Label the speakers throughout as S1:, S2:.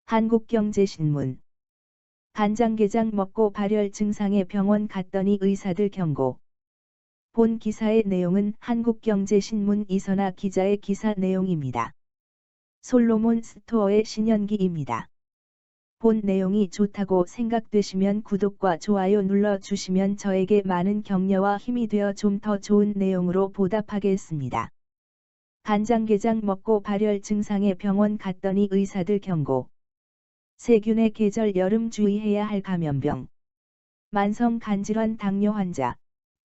S1: 한국경제신문. 간장게장 먹고 발열 증상에 병원 갔더니 의사들 경고. 본 기사의 내용은 한국경제신문 이선아 기자의 기사 내용입니다. 솔로몬 스토어의 신현기입니다. 본 내용이 좋다고 생각되시면 구독과 좋아요 눌러주시면 저에게 많은 격려와 힘이 되어 좀 더 좋은 내용으로 보답하겠습니다. 간장게장 먹고 발열 증상에 병원 갔더니 의사들 경고. 세균의 계절 여름 주의해야 할 감염병. 만성 간질환 당뇨 환자.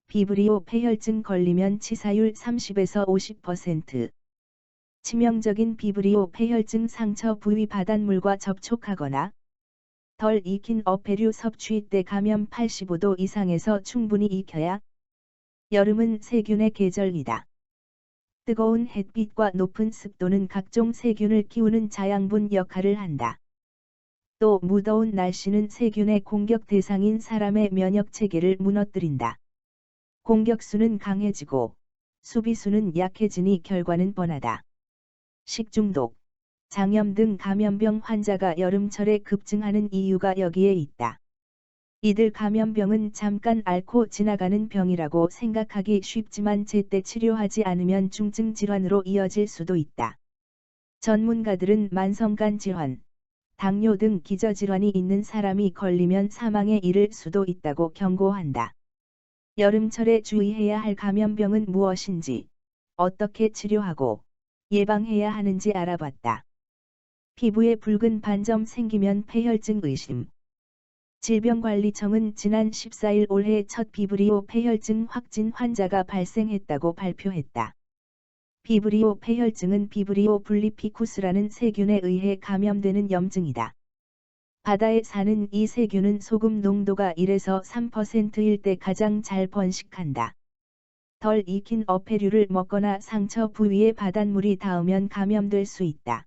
S1: 비브리오 폐혈증 걸리면 치사율 30에서 50%. 치명적인 비브리오 폐혈증 상처 부위 바닷물과 접촉하거나 덜 익힌 어패류 섭취 때 감염 85도 이상에서 충분히 익혀야. 여름은 세균의 계절이다. 뜨거운 햇빛과 높은 습도는 각종 세균을 키우는 자양분 역할을 한다. 또 무더운 날씨는 세균의 공격 대상인 사람의 면역체계를 무너뜨린다. 공격수는 강해지고 수비수는 약해지니 결과는 뻔하다. 식중독, 장염 등 감염병 환자가 여름철에 급증하는 이유가 여기에 있다. 이들 감염병은 잠깐 앓고 지나가는 병이라고 생각하기 쉽지만 제때 치료하지 않으면 중증 질환으로 이어질 수도 있다. 전문가들은 만성간 질환, 당뇨 등 기저질환이 있는 사람이 걸리면 사망에 이를 수도 있다고 경고한다. 여름철에 주의해야 할 감염병은 무엇인지, 어떻게 치료하고 예방해야 하는지 알아봤다. 피부에 붉은 반점 생기면 폐혈증 의심. 질병관리청은 지난 14일 올해 첫 비브리오 폐혈증 확진 환자가 발생했다고 발표했다. 비브리오 폐혈증은 비브리오 블리피쿠스라는 세균에 의해 감염되는 염증이다. 바다에 사는 이 세균은 소금 농도가 1에서 3%일 때 가장 잘 번식한다. 덜 익힌 어패류를 먹거나 상처 부위에 바닷물이 닿으면 감염될 수 있다.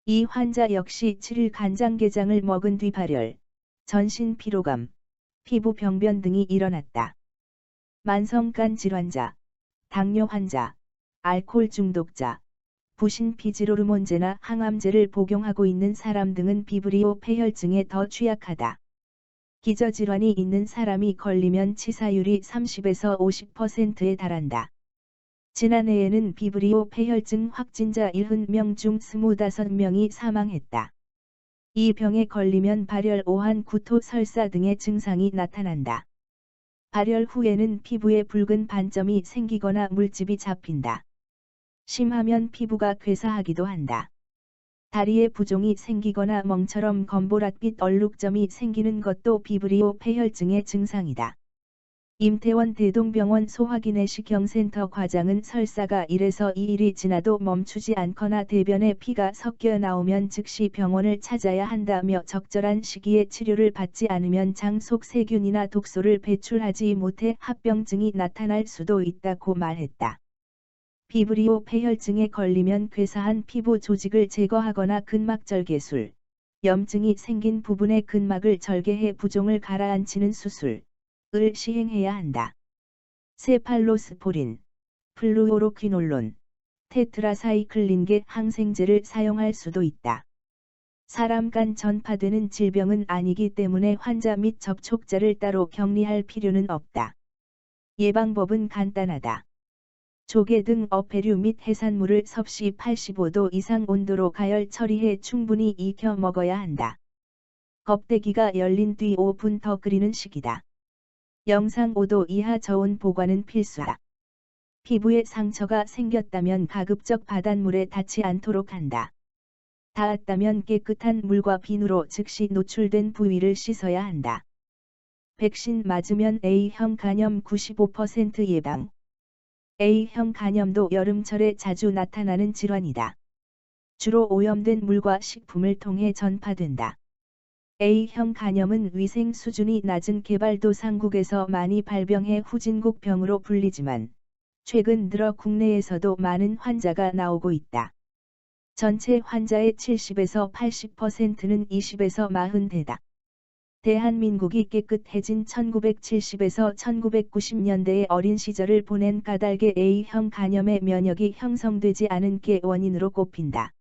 S1: 이 환자 역시 7일 간장게장을 먹은 뒤 발열, 전신 피로감, 피부 병변 등이 일어났다. 만성간 질환자, 당뇨 환자, 알코올 중독자, 부신 피지로르몬제나 항암제를 복용하고 있는 사람 등은 비브리오 폐혈증에 더 취약하다. 기저질환이 있는 사람이 걸리면 치사율이 30에서 50%에 달한다. 지난해에는 비브리오 폐혈증 확진자 70명 중 25명이 사망했다. 이 병에 걸리면 발열, 오한, 구토, 설사 등의 증상이 나타난다. 발열 후에는 피부에 붉은 반점이 생기거나 물집이 잡힌다. 심하면 피부가 괴사하기도 한다. 다리에 부종이 생기거나 멍처럼 검보랏빛 얼룩점이 생기는 것도 비브리오 폐혈증의 증상이다. 임태원 대동병원 소화기내시경센터 과장은 설사가 1에서 2일이 지나도 멈추지 않거나 대변에 피가 섞여 나오면 즉시 병원을 찾아야 한다며 적절한 시기에 치료를 받지 않으면 장 속 세균이나 독소를 배출하지 못해 합병증이 나타날 수도 있다고 말했다. 비브리오 폐혈증에 걸리면 괴사한 피부 조직을 제거하거나 근막절개술, 염증이 생긴 부분의 근막을 절개해 부종을 가라앉히는 수술을 시행해야 한다. 세팔로스포린, 플루오로퀴놀론, 테트라사이클린계 항생제를 사용할 수도 있다. 사람 간 전파되는 질병은 아니기 때문에 환자 및 접촉자를 따로 격리할 필요는 없다. 예방법은 간단하다. 조개 등 어패류 및 해산물을 섭씨 85도 이상 온도로 가열 처리해 충분히 익혀 먹어야 한다. 껍데기가 열린 뒤 5분 더 끓이는 식이다. 영상 5도 이하 저온 보관은 필수다. 피부에 상처가 생겼다면 가급적 바닷물에 닿지 않도록 한다. 닿았다면 깨끗한 물과 비누로 즉시 노출된 부위를 씻어야 한다. 백신 맞으면 A형 간염 95% 예방. A형 간염도 여름철에 자주 나타나는 질환이다. 주로 오염된 물과 식품을 통해 전파된다. A형 간염은 위생 수준이 낮은 개발도상국에서 많이 발병해 후진국 병으로 불리지만 최근 들어 국내에서도 많은 환자가 나오고 있다. 전체 환자의 70에서 80%는 20에서 40대다. 대한민국이 깨끗해진 1970에서 1990년대의 어린 시절을 보낸 까닭에 A형 간염의 면역이 형성되지 않은 게 원인으로 꼽힌다.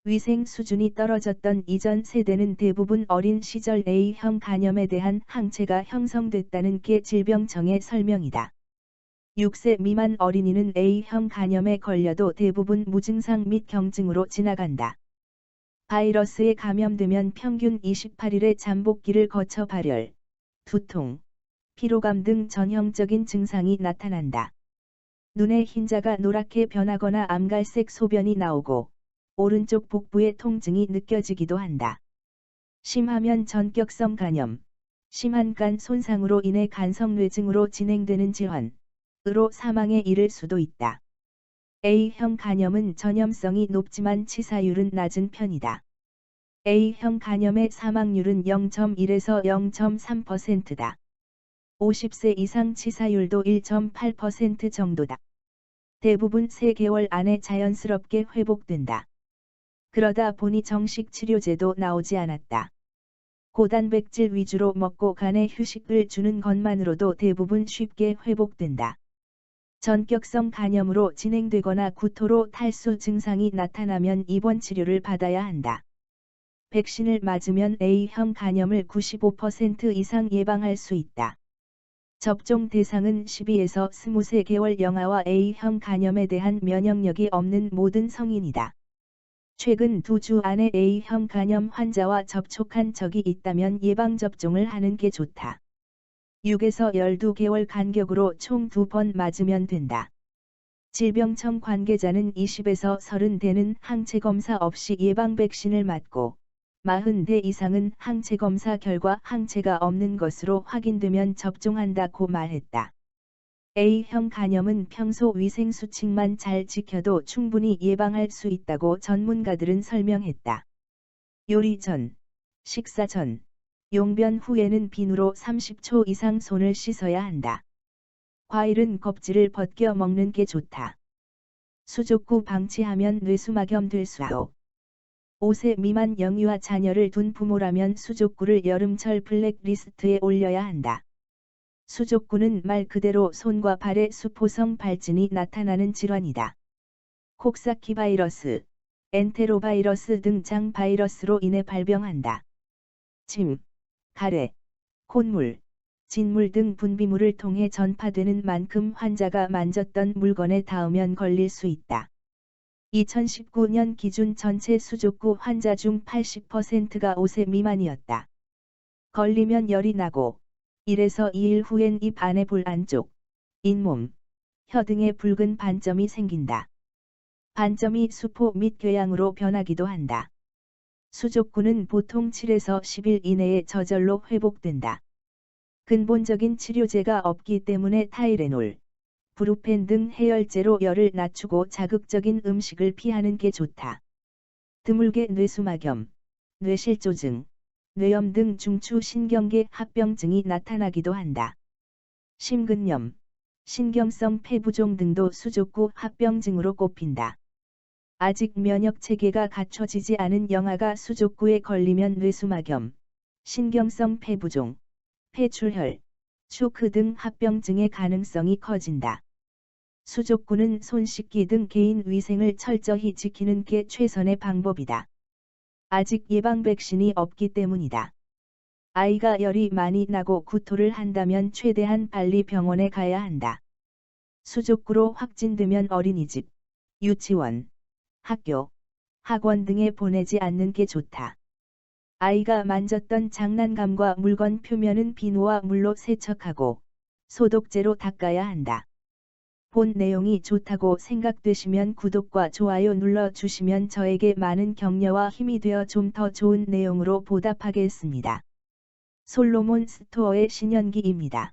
S1: 위생 수준이 떨어졌던 이전 세대는 대부분 어린 시절 A형 간염에 대한 항체가 형성됐다는 게 질병청의 설명이다. 6세 미만 어린이는 A형 간염에 걸려도 대부분 무증상 및 경증으로 지나간다. 바이러스에 감염되면 평균 28일의 잠복기를 거쳐 발열, 두통, 피로감 등 전형적인 증상이 나타난다. 눈의 흰자가 노랗게 변하거나 암갈색 소변이 나오고 오른쪽 복부에 통증이 느껴지기도 한다. 심하면 전격성 간염, 심한 간 손상으로 인해 간성뇌증으로 진행되는 질환으로 사망에 이를 수도 있다. A형 간염은 전염성이 높지만 치사율은 낮은 편이다. A형 간염의 사망률은 0.1에서 0.3%다. 50세 이상 치사율도 1.8% 정도다. 대부분 3개월 안에 자연스럽게 회복된다. 그러다 보니 정식 치료제도 나오지 않았다. 고단백질 위주로 먹고 간에 휴식을 주는 것만으로도 대부분 쉽게 회복된다. 전격성 간염으로 진행되거나 구토로 탈수 증상이 나타나면 입원 치료를 받아야 한다. 백신을 맞으면 A형 간염을 95% 이상 예방할 수 있다. 접종 대상은 12에서 23개월 영아와 A형 간염에 대한 면역력이 없는 모든 성인이다. 최근 2주 안에 A형 간염 환자와 접촉한 적이 있다면 예방접종을 하는 게 좋다. 6에서 12개월 간격으로 총 2번 맞으면 된다. 질병청 관계자는 20에서 30대는 항체검사 없이 예방 백신을 맞고 40대 이상은 항체검사 결과 항체가 없는 것으로 확인되면 접종한다고 말했다. A형 간염은 평소 위생수칙만 잘 지켜도 충분히 예방할 수 있다고 전문가들은 설명했다. 요리 전, 식사 전, 용변 후에는 비누로 30초 이상 손을 씻어야 한다. 과일은 껍질을 벗겨 먹는 게 좋다. 수족구 방치하면 뇌수막염 될 수도. 5세 미만 영유아 자녀를 둔 부모라면 수족구를 여름철 블랙리스트에 올려야 한다. 수족구는 말 그대로 손과 발에 수포성 발진이 나타나는 질환이다. 콕사키 바이러스, 엔테로바이러스 등 장 바이러스로 인해 발병한다. 침, 가래, 콧물, 진물 등 분비물을 통해 전파되는 만큼 환자가 만졌던 물건에 닿으면 걸릴 수 있다. 2019년 기준 전체 수족구 환자 중 80%가 5세 미만이었다. 걸리면 열이 나고 1에서 2일 후엔 입 안에 볼 안쪽, 잇몸, 혀 등에 붉은 반점이 생긴다. 반점이 수포 및 궤양으로 변하기도 한다. 수족구는 보통 7에서 10일 이내에 저절로 회복된다. 근본적인 치료제가 없기 때문에 타이레놀, 브루펜 등 해열제로 열을 낮추고 자극적인 음식을 피하는 게 좋다. 드물게 뇌수막염, 뇌실조증, 뇌염 등 중추신경계 합병증이 나타나기도 한다. 심근염, 신경성 폐부종 등도 수족구 합병증으로 꼽힌다. 아직 면역체계가 갖춰지지 않은 영아가 수족구에 걸리면 뇌수막염, 신경성 폐부종, 폐출혈, 쇼크 등 합병증의 가능성이 커진다. 수족구는 손 씻기 등 개인 위생을 철저히 지키는 게 최선의 방법이다. 아직 예방 백신이 없기 때문이다. 아이가 열이 많이 나고 구토를 한다면 최대한 빨리 병원에 가야 한다. 수족구로 확진되면 어린이집, 유치원, 학교, 학원 등에 보내지 않는 게 좋다. 아이가 만졌던 장난감과 물건 표면은 비누와 물로 세척하고 소독제로 닦아야 한다. 본 내용이 좋다고 생각되시면 구독과 좋아요 눌러주시면 저에게 많은 격려와 힘이 되어 좀 더 좋은 내용으로 보답하겠습니다. 솔로몬 스토어의 신현기입니다.